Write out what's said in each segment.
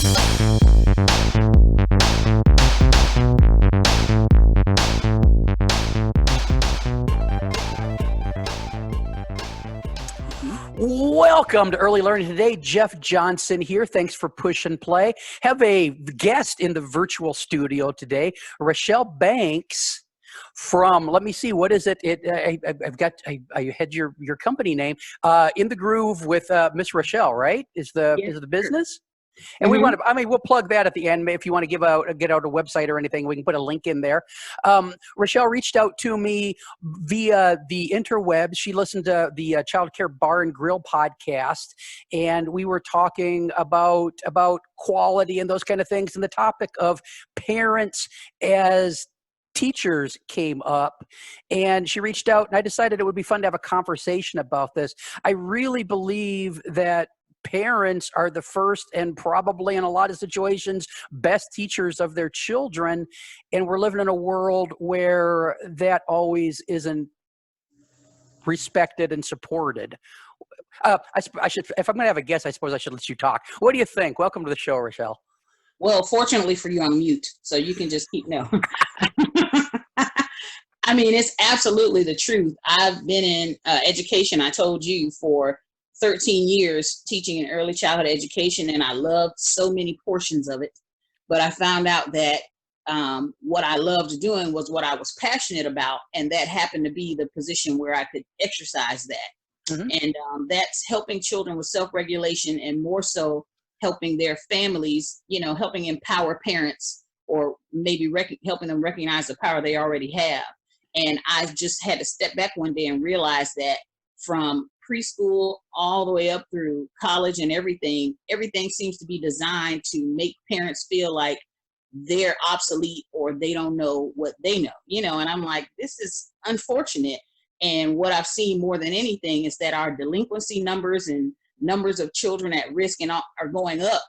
Welcome to Early Learning Today. Jeff Johnson here. Thanks for push and play. Have a guest in the virtual studio today, Rochelle Banks from, let me see, what is it? I had your company name, In the Groove with Miss Rochelle, right? Is the business? And we want to, we'll plug that at the end. If you want to get out a website or anything, we can put a link in there. Rochelle reached out to me via the interwebs. She listened to the Child Care Bar and Grill podcast, and we were talking about quality and those kind of things. And the topic of parents as teachers came up, and she reached out, and I decided it would be fun to have a conversation about this. I really believe that parents are the first and probably in a lot of situations best teachers of their children, and we're living in a world where that always isn't respected and supported. I should, if I'm going to have a guess, I suppose I should let you talk. What do you think? Welcome to the show, Rochelle. Well, fortunately for you, I'm mute, so you can just keep no. I mean, it's absolutely the truth. I've been in education, I told you, for 13 years teaching in early childhood education, and I loved so many portions of it. But I found out that what I loved doing was what I was passionate about, and that happened to be the position where I could exercise that. And that's helping children with self-regulation, and more so helping their families, helping empower parents, or maybe helping them recognize the power they already have. And I just had to step back one day and realize that from preschool all the way up through college and everything seems to be designed to make parents feel like they're obsolete or they don't know what they know, and I'm like, this is unfortunate. And what I've seen more than anything is that our delinquency numbers and numbers of children at risk are going up,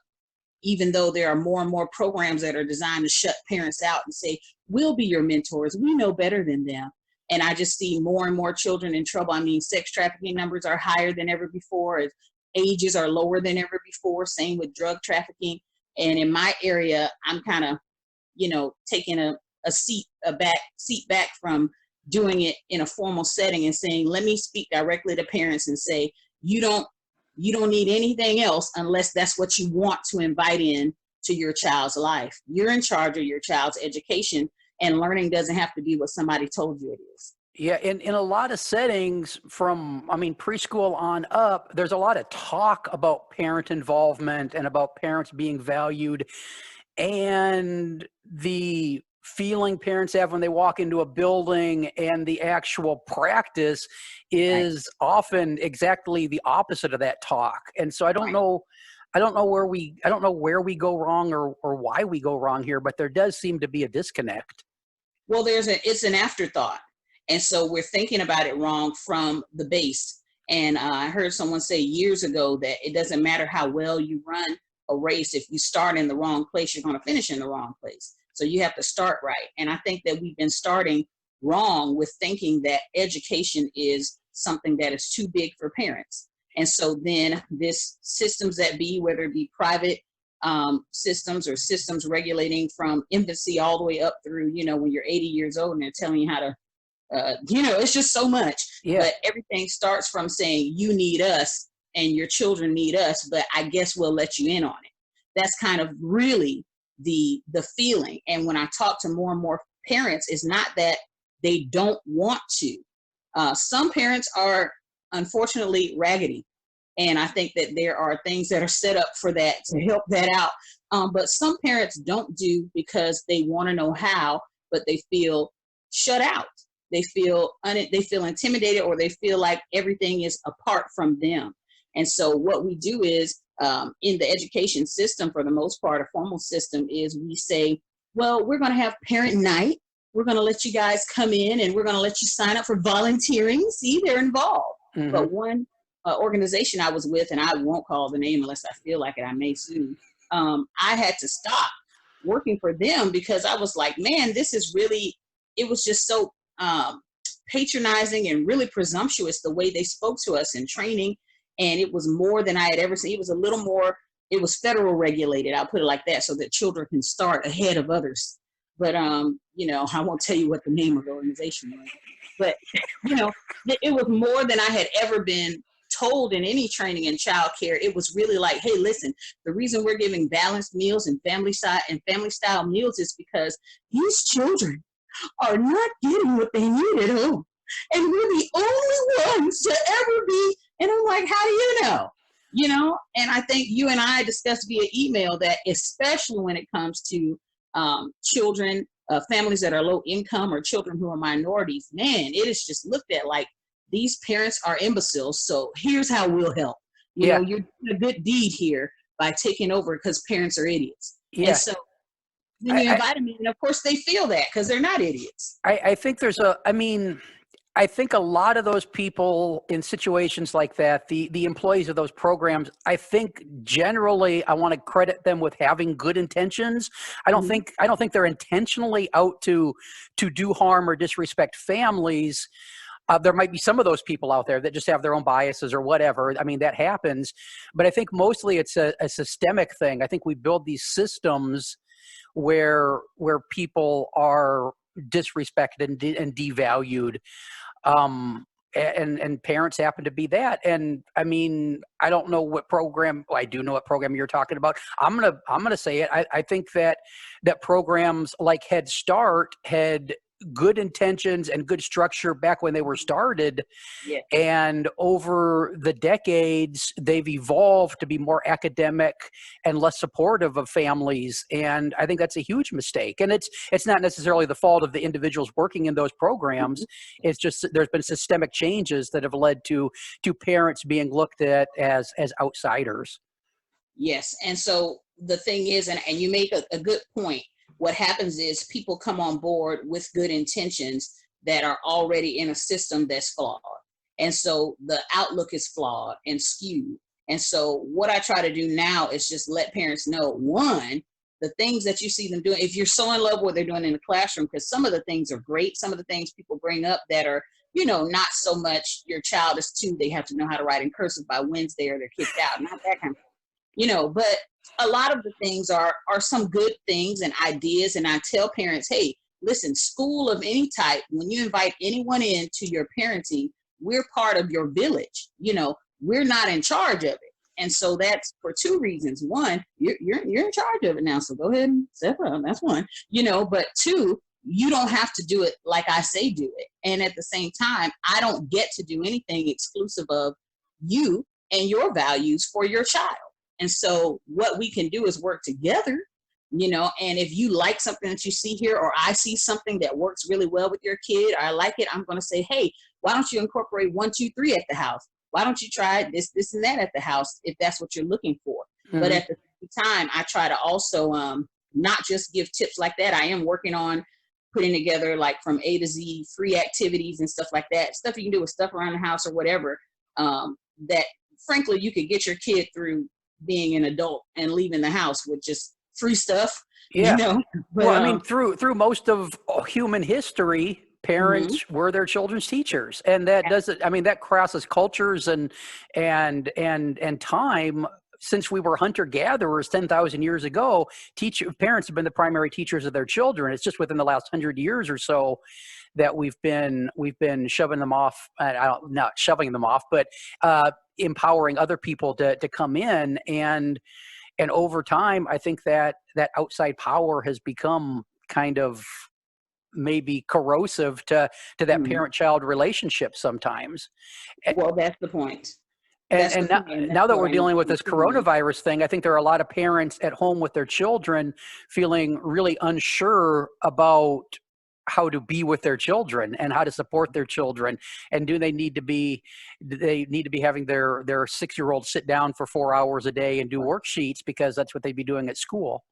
even though there are more and more programs that are designed to shut parents out and say, we'll be your mentors, we know better than them. And I just see more and more children in trouble. I mean, sex trafficking numbers are higher than ever before. Ages are lower than ever before. Same with drug trafficking. And in my area, I'm kind of, taking a seat back from doing it in a formal setting and saying, let me speak directly to parents and say, you don't need anything else unless that's what you want to invite in to your child's life. You're in charge of your child's education. And learning doesn't have to be what somebody told you it is. Yeah, in a lot of settings from, preschool on up, there's a lot of talk about parent involvement and about parents being valued. And the feeling parents have when they walk into a building and the actual practice is often exactly the opposite of that talk. And so I don't know where we go wrong or why we go wrong here, but there does seem to be a disconnect. Well, it's an afterthought. And so we're thinking about it wrong from the base. And I heard someone say years ago that it doesn't matter how well you run a race. If you start in the wrong place, you're going to finish in the wrong place. So you have to start right. And I think that we've been starting wrong with thinking that education is something that is too big for parents. And so then this systems that be, whether it be private systems or systems regulating from infancy all the way up through, when you're 80 years old and they're telling you how to, it's just so much. Yeah. But everything starts from saying you need us and your children need us, but I guess we'll let you in on it. That's kind of really the feeling. And when I talk to more and more parents, it's not that they don't want to. Some parents are unfortunately raggedy. And I think that there are things that are set up for that to help that out. But some parents don't do because they want to know how, but they feel shut out. They feel intimidated, or they feel like everything is apart from them. And so what we do is in the education system, for the most part, a formal system, is we say, well, we're going to have parent night. We're going to let you guys come in and we're going to let you sign up for volunteering. See, they're involved. Mm-hmm. But one organization I was with, and I won't call the name unless I feel like it, I may sue. I had to stop working for them because I was like, man, this is really, it was just so patronizing and really presumptuous the way they spoke to us in training. And it was more than I had ever seen. It was a little more it was federal regulated. I'll put it like that, so that children can start ahead of others. But you know, I won't tell you what the name of the organization was. But you know, it was more than I had ever been told in any training in childcare. It was really like, hey, listen, the reason we're giving balanced meals and family style meals is because these children are not getting what they need at home. And we're the only ones to ever be. And I'm like, how do you know? You know, and I think you and I discussed via email that especially when it comes to children, families that are low income or children who are minorities, man, it is just looked at like these parents are imbeciles. So here's how we'll help. You Yeah. know, you're doing a good deed here by taking over because parents are idiots. And Yeah. so then you invite them in, and of course they feel that because they're not idiots. I think I think a lot of those people in situations like that, the employees of those programs, I think generally I want to credit them with having good intentions. I don't think they're intentionally out to do harm or disrespect families. There might be some of those people out there that just have their own biases or whatever. I mean, that happens. But I think mostly it's a systemic thing. I think we build these systems where people are disrespected and devalued, and parents happen to be that. And I mean, I don't know what program. Well, I do know what program you're talking about. I'm gonna say it. I think that programs like Head Start had good intentions and good structure back when they were started, Yeah. and over the decades they've evolved to be more academic and less supportive of families. And I think that's a huge mistake. And it's not necessarily the fault of the individuals working in those programs. It's just there's been systemic changes that have led to parents being looked at as outsiders. Yes. And so the thing is, and you make a good point. What happens is people come on board with good intentions that are already in a system that's flawed. And so the outlook is flawed and skewed. And so what I try to do now is just let parents know, one, the things that you see them doing, if you're so in love with what they're doing in the classroom, because some of the things are great, some of the things people bring up that are, you know, not so much your child is two, they have to know how to write in cursive by Wednesday or they're kicked out, not that kind of, you know, but a lot of the things are some good things and ideas. And I tell parents, hey, listen, school of any type, when you invite anyone into your parenting, we're part of your village. You know, we're not in charge of it. And so that's for two reasons. One, you're in charge of it now. So go ahead and step up. That's one, you know, but two, you don't have to do it like I say do it. And at the same time, I don't get to do anything exclusive of you and your values for your child. And so what we can do is work together, you know, and if you like something that you see here, or I see something that works really well with your kid, or I like it, I'm going to say, hey, why don't you incorporate 1, 2, 3 at the house? Why don't you try this, and that at the house if that's what you're looking for? Mm-hmm. But at the same time, I try to also not just give tips like that. I am working on putting together like from A to Z free activities and stuff like that, stuff you can do with stuff around the house or whatever, that frankly you could get your kid through being an adult and leaving the house with just free stuff. Yeah. You know? But, well, I mean, through most of human history, parents were their children's teachers, and that doesn't. I mean, that crosses cultures and time. Since we were hunter-gatherers 10,000 years ago, parents have been the primary teachers of their children. It's just within the last 100 years or so that we've been shoving them off. Not shoving them off, but empowering other people to come in. And over time, I think that outside power has become kind of maybe corrosive to that parent-child relationship sometimes. Well, that's the point. And now that we're dealing with this coronavirus thing, I think there are a lot of parents at home with their children feeling really unsure about how to be with their children and how to support their children. And do they need to be having their 6-year-old sit down for 4 hours a day and do worksheets because that's what they'd be doing at school?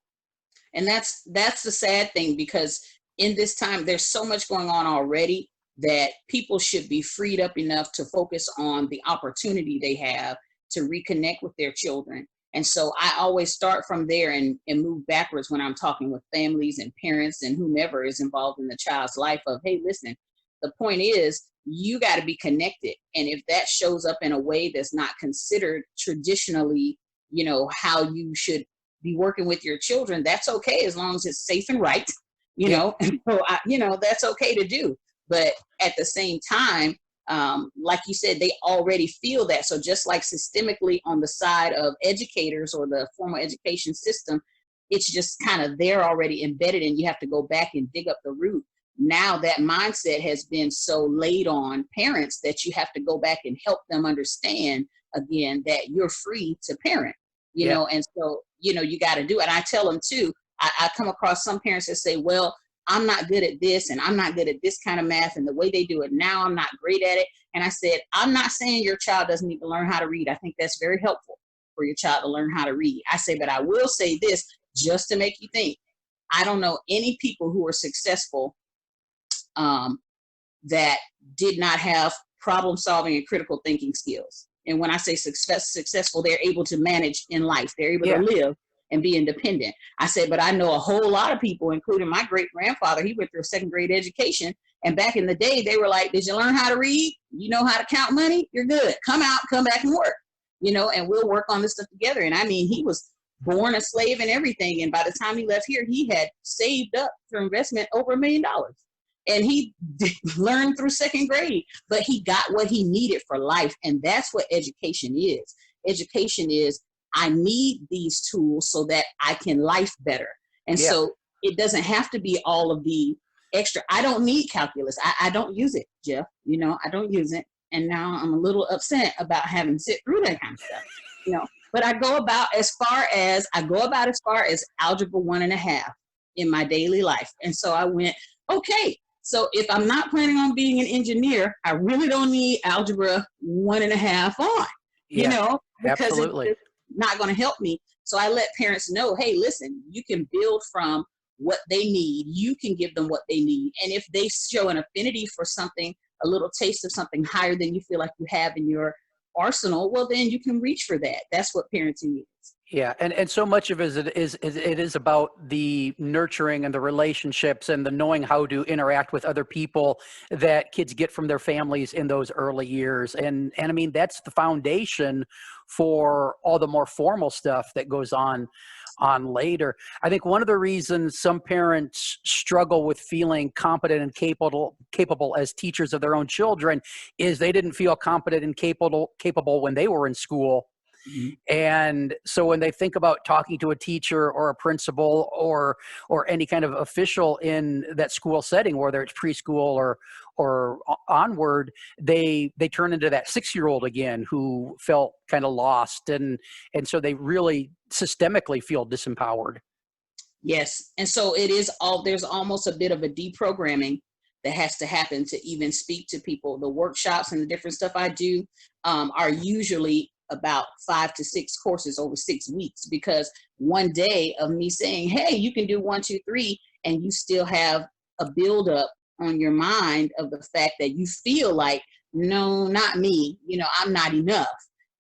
And that's the sad thing, because in this time, there's so much going on already that people should be freed up enough to focus on the opportunity they have to reconnect with their children. And so I always start from there and move backwards when I'm talking with families and parents and whomever is involved in the child's life of, hey, listen, the point is you got to be connected. And if that shows up in a way that's not considered traditionally how you should be working with your children, that's okay as long as it's safe and right, Yeah. and so that's okay to do. But at the same time, like you said, they already feel that. So just like systemically on the side of educators or the formal education system, it's just kind of there already embedded, and you have to go back and dig up the root. Now that mindset has been so laid on parents that you have to go back and help them understand again that you're free to parent, Yeah. and so, you got to do it. And I tell them too, I come across some parents that say, well, I'm not good at this and I'm not good at this kind of math. And the way they do it now, I'm not great at it. And I said, I'm not saying your child doesn't need to learn how to read. I think that's very helpful for your child to learn how to read. I say, but I will say this just to make you think. I don't know any people who are successful that did not have problem solving and critical thinking skills. And when I say successful, they're able to manage in life. They're able Yeah. to live and be independent. I said, but I know a whole lot of people, including my great grandfather. He went through a second grade education. And back in the day, they were like, did you learn how to read? You know how to count money? You're good. Come out, come back and work, and we'll work on this stuff together. And I mean, he was born a slave and everything. And by the time he left here, he had saved up for investment over $1 million. And he learned through second grade, but he got what he needed for life. And that's what education is. Education is, I need these tools so that I can life better. And Yeah. so it doesn't have to be all of the extra. I don't need calculus. I don't use it, Jeff. I don't use it. And now I'm a little upset about having to sit through that kind of stuff, But I go about as far as algebra 1.5 in my daily life. And so I went, okay, so if I'm not planning on being an engineer, I really don't need algebra 1.5 on, Yeah. because Absolutely. it's not going to help me. So I let parents know, hey, listen, you can build from what they need. You can give them what they need. And if they show an affinity for something, a little taste of something higher than you feel like you have in your arsenal, well, then you can reach for that. That's what parenting is. Yeah, and so much of it is about the nurturing and the relationships and the knowing how to interact with other people that kids get from their families in those early years. And I mean, that's the foundation for all the more formal stuff that goes on later. I think one of the reasons some parents struggle with feeling competent and capable as teachers of their own children is they didn't feel competent and capable when they were in school. Mm-hmm. And so when they think about talking to a teacher or a principal or any kind of official in that school setting, whether it's preschool or onward, they turn into that 6-year-old again who felt kind of lost, and so they really systemically feel disempowered. Yes, and so there's almost a bit of a deprogramming that has to happen to even speak to people. The workshops and the different stuff I do are usually about 5 to 6 courses over 6 weeks, because one day of me saying, hey, you can do 1, 2, 3, and you still have a buildup on your mind of the fact that you feel like, no, not me, I'm not enough.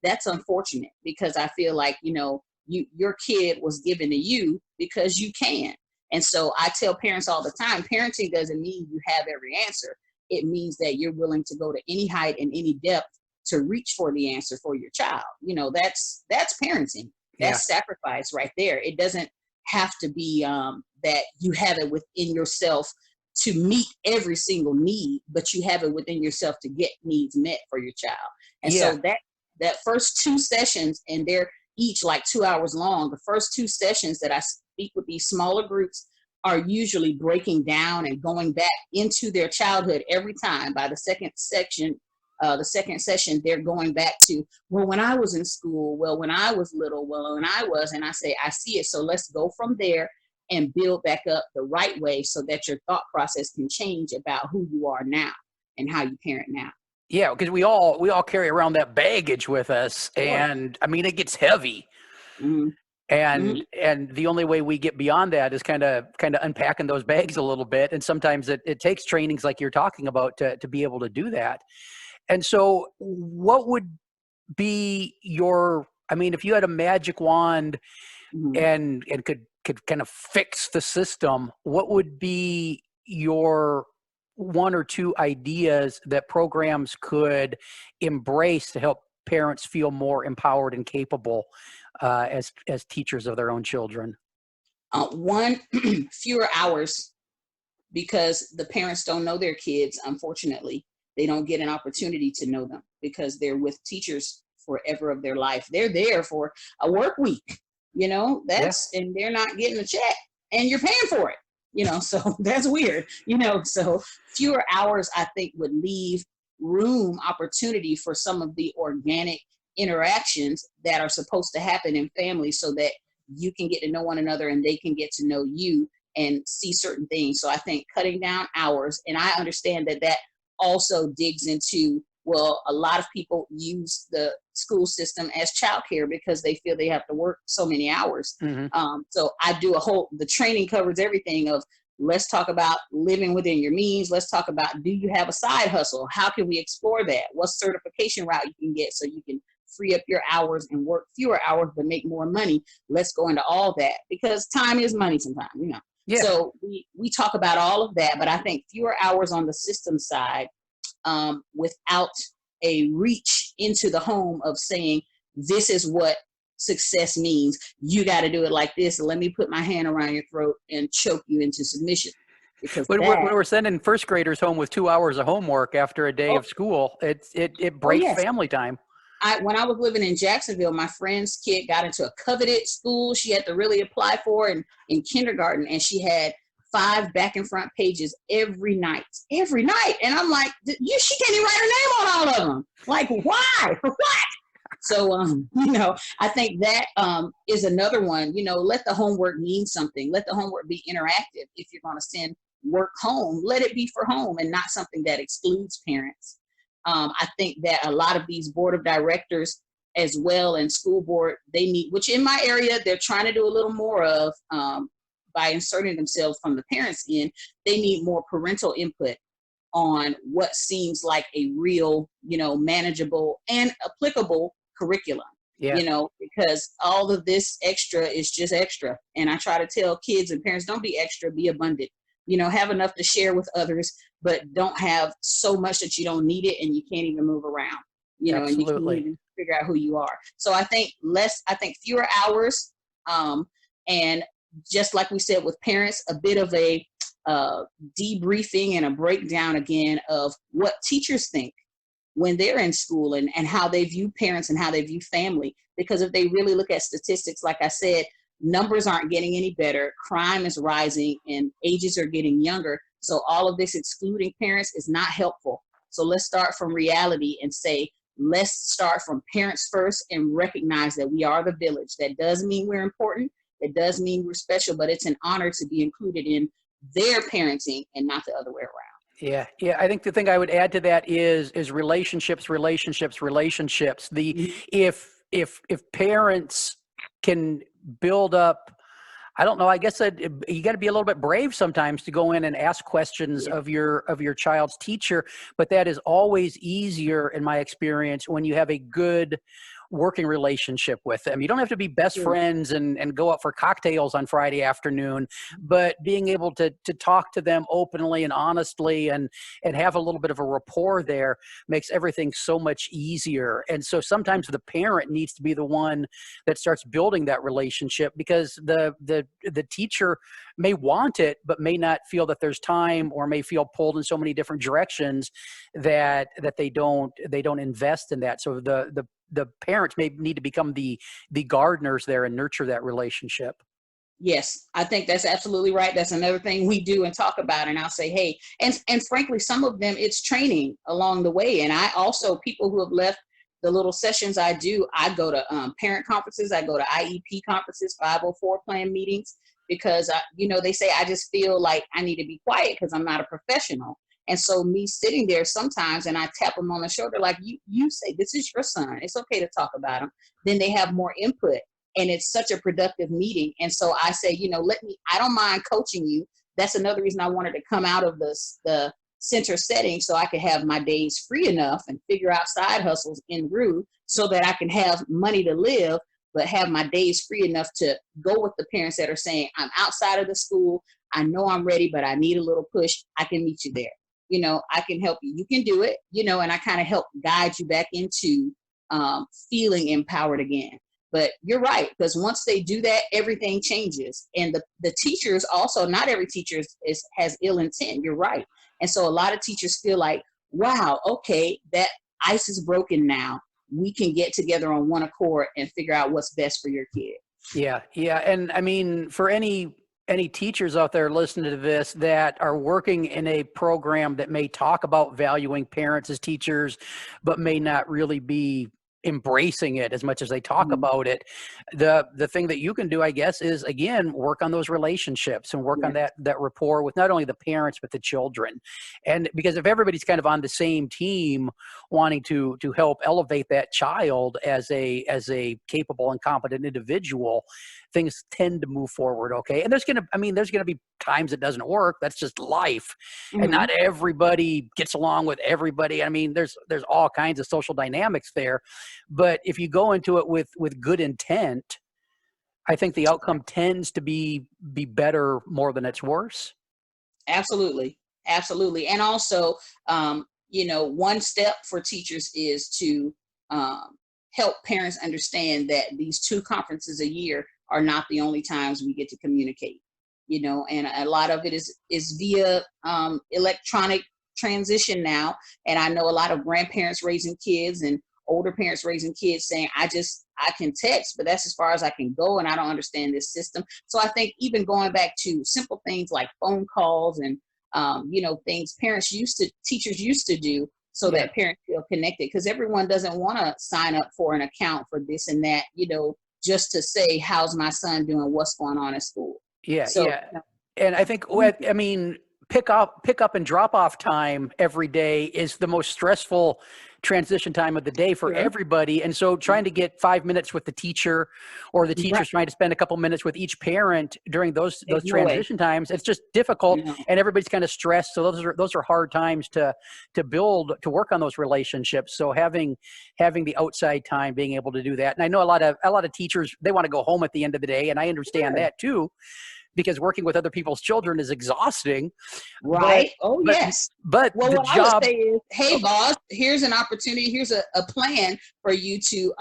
That's unfortunate, because I feel like, your kid was given to you because you can. And so I tell parents all the time, parenting doesn't mean you have every answer. It means that you're willing to go to any height and any depth to reach for the answer for your child. That's parenting. That's sacrifice right there. It doesn't have to be that you have it within yourself to meet every single need, but you have it within yourself to get needs met for your child. And so that first 2 sessions, and they're each like 2 hours long, the first 2 sessions that I speak with these smaller groups are usually breaking down and going back into their childhood every time. By the second session, they're going back to, well, when I was in school, well, when I was little, well, when I was, and I say, I see it. So let's go from there and build back up the right way so that your thought process can change about who you are now and how you parent now. Yeah, because we all carry around that baggage with us, Sure. and I mean, it gets heavy. Mm-hmm. And the only way we get beyond that is kind of unpacking those bags a little bit. And sometimes it takes trainings like you're talking about to be able to do that. And so what would be if you had a magic wand and could kind of fix the system, what would be your 1 or 2 ideas that programs could embrace to help parents feel more empowered and capable as teachers of their own children? One, fewer hours, because the parents don't know their kids. Unfortunately, they don't get an opportunity to know them because they're with teachers forever of their life. They're there for a work week, Yeah. and they're not getting a check and you're paying for it, so that's weird, so fewer hours, I think, would leave opportunity for some of the organic interactions that are supposed to happen in families, so that you can get to know one another and they can get to know you and see certain things. So I think cutting down hours, and I understand that that also digs into, well, a lot of people use the school system as childcare because they feel they have to work so many hours. Hmm. So I do the training covers everything of, let's talk about living within your means. Let's talk about, do you have a side hustle? How can we explore that? What certification route you can get so you can free up your hours and work fewer hours but make more money? Let's go into all that, because time is money sometimes. Yeah. So we talk about all of that, but I think fewer hours on the system side, without a reach into the home of saying, this is what success means. You got to do it like this. Let me put my hand around your throat and choke you into submission. Because When we're sending first graders home with 2 hours of homework after a day oh, of school, it oh breaks yes. family time. When I was living in Jacksonville, my friend's kid got into a coveted school she had to really apply for in kindergarten, and she had 5 back and front pages every night. And I'm like, she can't even write her name on all of them. Like, why? What? So, I think that is another one. Let the homework mean something. Let the homework be interactive. If you're going to send work home, let it be for home and not something that excludes parents. I think that a lot of these board of directors as well, and school board, they need, which in my area, they're trying to do a little more of, by inserting themselves from the parents' end. They need more parental input on what seems like a real, manageable and applicable curriculum. Yeah. Because all of this extra is just extra. And I try to tell kids and parents, don't be extra, be abundant. Have enough to share with others, but don't have so much that you don't need it and you can't even move around, and you can't Absolutely. even figure out who you are. So I think fewer hours, and just like we said with parents, a bit of a debriefing and a breakdown again of what teachers think when they're in school, and how they view parents and how they view family. Because if they really look at statistics, like I said, numbers aren't getting any better. Crime is rising and ages are getting younger. So all of this excluding parents is not helpful. So let's start from reality and say, let's start from parents first and recognize that we are the village. That does mean we're important. It does mean we're special, but it's an honor to be included in their parenting and not the other way around. Yeah, yeah. I think the thing I would add to that is relationships. The Mhm. if parents can build up, I don't know. I guess that you got to be a little bit brave sometimes to go in and ask questions Yeah. of your child's teacher, but that is always easier in my experience when you have a good working relationship with them. You don't have to be best Sure. friends and go out for cocktails on Friday afternoon, but being able to talk to them openly and honestly and have a little bit of a rapport there makes everything so much easier. And so sometimes the parent needs to be the one that starts building that relationship, because the teacher may want it but may not feel that there's time, or may feel pulled in so many different directions that they don't invest in that. So the parents may need to become the gardeners there and nurture that relationship. Yes, I think that's absolutely right. That's another thing we do and talk about. And I'll say, hey, and frankly, some of them, it's training along the way. And I also, people who have left the little sessions I do, I go to parent conferences, I go to IEP conferences, 504 plan meetings, because they say, I just feel like I need to be quiet because I'm not a professional. And so me sitting there sometimes, and I tap them on the shoulder, like, you say, this is your son. It's okay to talk about him. Then they have more input. And it's such a productive meeting. And so I say, I don't mind coaching you. That's another reason I wanted to come out of the center setting, so I could have my days free enough and figure out side hustles en route, so that I can have money to live, but have my days free enough to go with the parents that are saying, I'm outside of the school. I know I'm ready, but I need a little push. I can meet you there. I can help you. You can do it, and I kind of help guide you back into feeling empowered again. But you're right, because once they do that, everything changes. And the teachers also, not every teacher has ill intent. You're right. And so a lot of teachers feel like, wow, okay, that ice is broken now. We can get together on one accord and figure out what's best for your kid. Yeah, yeah, and I mean, for any teachers out there listening to this that are working in a program that may talk about valuing parents as teachers, but may not really be embracing it as much as they talk Mhm. about it, the thing that you can do, I guess, is again work on those relationships and work on Yeah. that rapport with not only the parents but the children. And because if everybody's kind of on the same team, wanting to help elevate that child as a capable and competent individual, things tend to move forward. Okay. And there's gonna be times it doesn't work. That's just life. And not Hmm. everybody gets along with everybody. I mean, there's all kinds of social dynamics there. But if you go into it with good intent, I think the outcome tends to be better more than it's worse. Absolutely. Absolutely. And also, one step for teachers is to um, help parents understand that these two conferences a year are not the only times we get to communicate. And a lot of it is via electronic transition now. And I know a lot of grandparents raising kids and older parents raising kids saying, I can text, but that's as far as I can go, and I don't understand this system. So I think even going back to simple things like phone calls and things teachers used to do, so Yeah. that parents feel connected, because everyone doesn't want to sign up for an account for this and that, just to say, how's my son doing, what's going on at school. Yeah, So yeah. And I think I mean, pick up and drop off time every day is the most stressful transition time of the day for sure. everybody. And so trying to get 5 minutes with the teacher, or the Right. teacher's trying to spend a couple minutes with each parent during those There's no way. transition times, it's just difficult, No. and everybody's kind of stressed. So those are hard times to work on those relationships. So having the outside time, being able to do that. And I know a lot of teachers, they want to go home at the end of the day, and I understand Sure. that too, because working with other people's children is exhausting. But Right. Oh, but yes. but Well, the what I would job. say is, hey, Okay. boss, here's an opportunity. Here's a plan for you to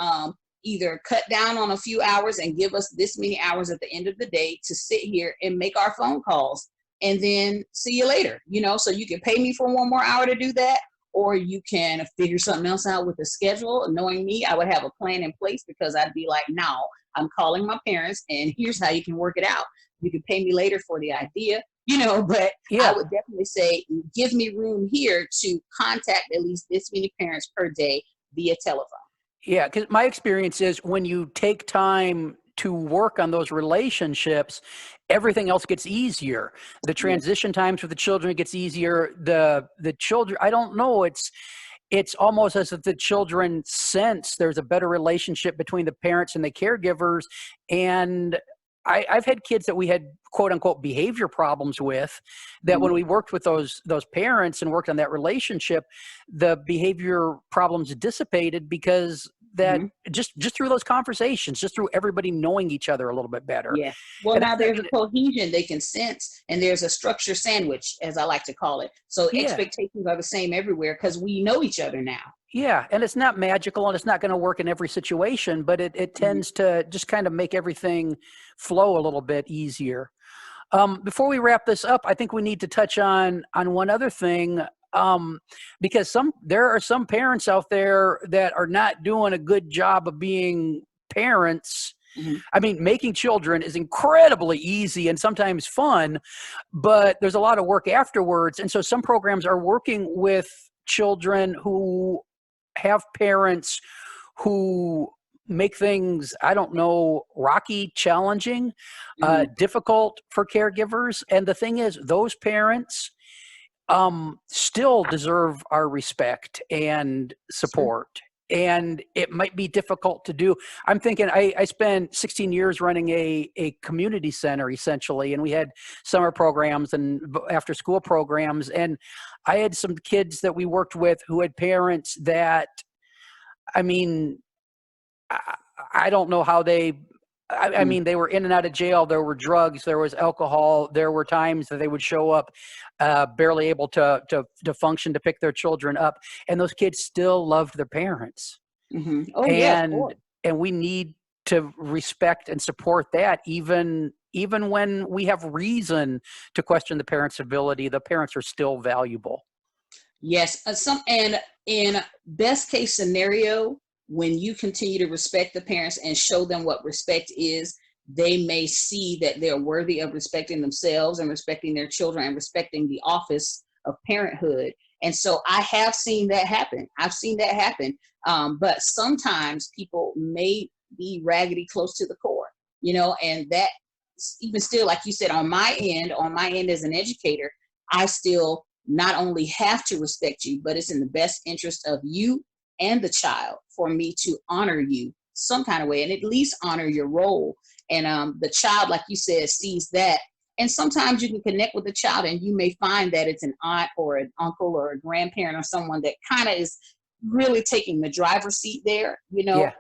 either cut down on a few hours and give us this many hours at the end of the day to sit here and make our phone calls, and then see you later. So you can pay me for one more hour to do that, or you can figure something else out with the schedule. Knowing me, I would have a plan in place, because I'd be like, no, I'm calling my parents, and here's how you can work it out. You can pay me later for the idea, but I Yeah. would definitely say, give me room here to contact at least this many parents per day via telephone. Yeah, because my experience is when you take time to work on those relationships, everything else gets easier. The Yeah. transition times with the children gets easier. The children, I don't know, it's almost as if the children sense there's a better relationship between the parents and the caregivers. And I've had kids that we had quote unquote behavior problems with, that when Mhm. we worked with those parents and worked on that relationship, the behavior problems dissipated, because that Mhm. just through those conversations, just through everybody knowing each other a little bit better. Yeah. Well, And now that's not there's a gonna. cohesion they can sense, and there's a structure sandwich, as I like to call it. So Yeah. expectations are the same everywhere, because we know each other now. Yeah, and it's not magical, and it's not going to work in every situation, but it Mhm. tends to just kind of make everything flow a little bit easier. Before we wrap this up, I think we need to touch on one other thing, because there are some parents out there that are not doing a good job of being parents. Mhm. I mean, making children is incredibly easy and sometimes fun, but there's a lot of work afterwards. And so some programs are working with children who have parents who make things, I don't know, rocky, challenging, Mhm. difficult for caregivers. And the thing is, those parents still deserve our respect and Sure. support. And it might be difficult to do. I'm thinking, I spent 16 years running a community center essentially, and we had summer programs and after school programs. And I had some kids that we worked with who had parents that, I mean, I, I don't know how I Mm. mean, they were in and out of jail. There were drugs. There was alcohol. There were times that they would show up, barely able to function, to pick their children up, and those kids still loved their parents. Mhm. Oh, yeah, of And course. and we need to respect and support that, even when we have reason to question the parents' ability, the parents are still valuable. Yes, and in best case scenario, when you continue to respect the parents and show them what respect is, they may see that they're worthy of respecting themselves and respecting their children and respecting the office of parenthood. And so I have seen that happen. I've seen that happen. But sometimes people may be raggedy close to the core, and that even still, like you said, on my end as an educator, I still not only have to respect you, but it's in the best interest of you and the child for me to honor you some kind of way and at least honor your role. And the child, like you said, sees that. And sometimes you can connect with the child and you may find that it's an aunt or an uncle or a grandparent or someone that kind of is really taking the driver's seat there, Yeah.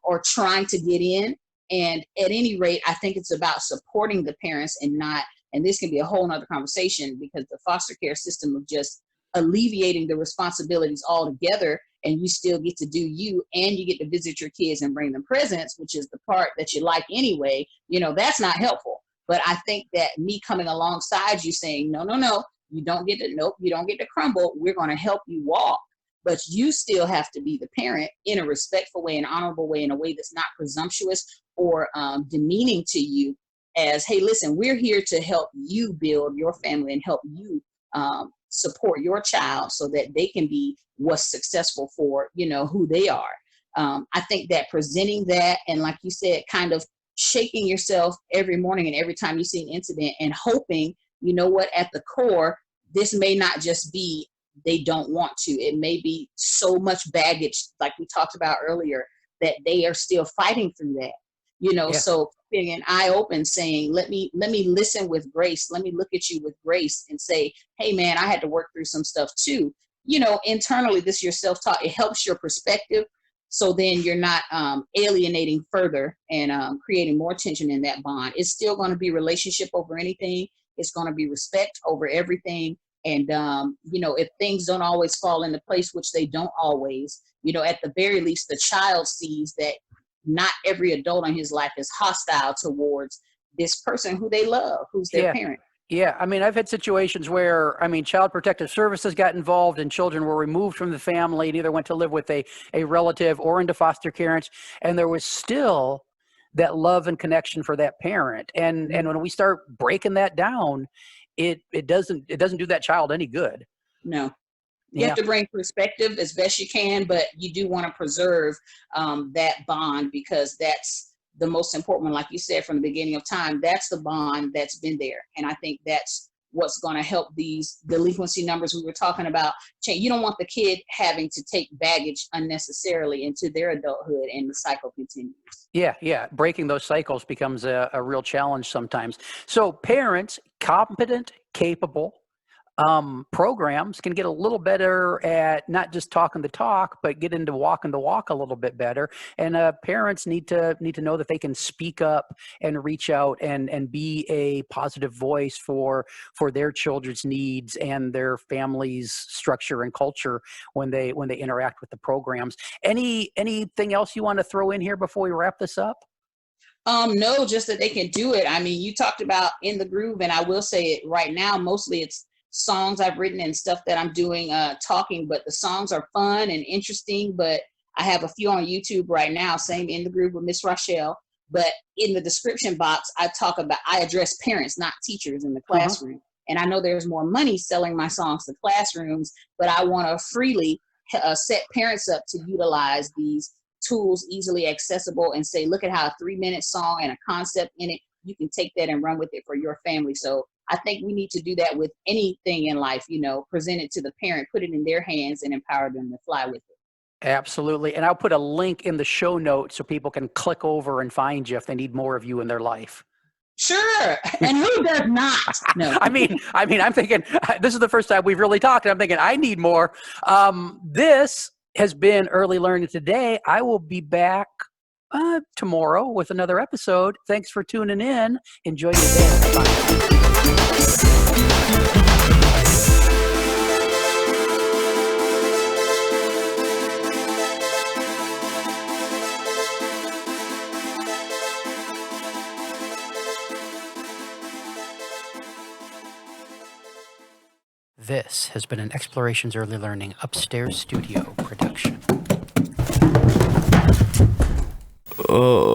Or trying to get in. And at any rate, I think it's about supporting the parents and this can be a whole nother conversation, because the foster care system of just alleviating the responsibilities altogether, and you still get to do you, and you get to visit your kids and bring them presents, which is the part that you like anyway, that's not helpful. But I think that me coming alongside you saying, no, you don't get to crumble. We're going to help you walk. But you still have to be the parent in a respectful way, an honorable way, in a way that's not presumptuous or demeaning to you, as, hey, listen, we're here to help you build your family and help you support your child so that they can be what's successful for, who they are. I think that presenting that, and like you said, kind of shaking yourself every morning and every time you see an incident and hoping, at the core, this may not just be they don't want to. It may be so much baggage, like we talked about earlier, that they are still fighting through that. Yeah. So being an eye open, saying, let me listen with grace. Let me look at you with grace and say, hey man, I had to work through some stuff too. Internally, this is your self-talk. It helps your perspective. So then you're not alienating further and creating more tension in that bond. It's still going to be relationship over anything. It's going to be respect over everything. And, if things don't always fall into place, which they don't always, at the very least, the child sees that not every adult in his life is hostile towards this person who they love, who's their parent. Yeah. I mean, I've had situations where, Child Protective Services got involved and children were removed from the family and either went to live with a relative or into foster parents. And there was still that love and connection for that parent. And when we start breaking that down, it doesn't do that child any good. No. You have to bring perspective as best you can, but you do want to preserve that bond, because that's the most important one. Like you said, from the beginning of time, that's the bond that's been there. And I think that's what's going to help these delinquency numbers we were talking about change. You don't want the kid having to take baggage unnecessarily into their adulthood, and the cycle continues. Yeah. Breaking those cycles becomes a real challenge sometimes. So parents, competent, capable, programs can get a little better at not just talking the talk, but get into walking the walk a little bit better. And parents need to know that they can speak up and reach out and be a positive voice for their children's needs and their family's structure and culture when they interact with the programs. Anything else you want to throw in here before we wrap this up? No, just that they can do it. I mean, you talked about In the Groove, and I will say it right now, mostly it's songs I've written and stuff that I'm doing talking, but the songs are fun and interesting. But I have a few on YouTube right now, same In the Groove with Miss Rochelle. But in the description box, I address parents, not teachers, in the classroom. And I know there's more money selling my songs to classrooms, but I want to freely set parents up to utilize these tools, easily accessible, and say, look at how a 3-minute song and a concept in it, you can take that and run with it for your family. So I think we need to do that with anything in life, present it to the parent, put it in their hands, and empower them to fly with it. Absolutely. And I'll put a link in the show notes so people can click over and find you if they need more of you in their life. Sure. And who does not? No. I mean, I'm thinking this is the first time we've really talked, and I'm thinking I need more. This has been Early Learning Today. I will be back tomorrow with another episode. Thanks for tuning in. Enjoy your day. Bye. This has been an Explorations Early Learning Upstairs Studio production. Oh.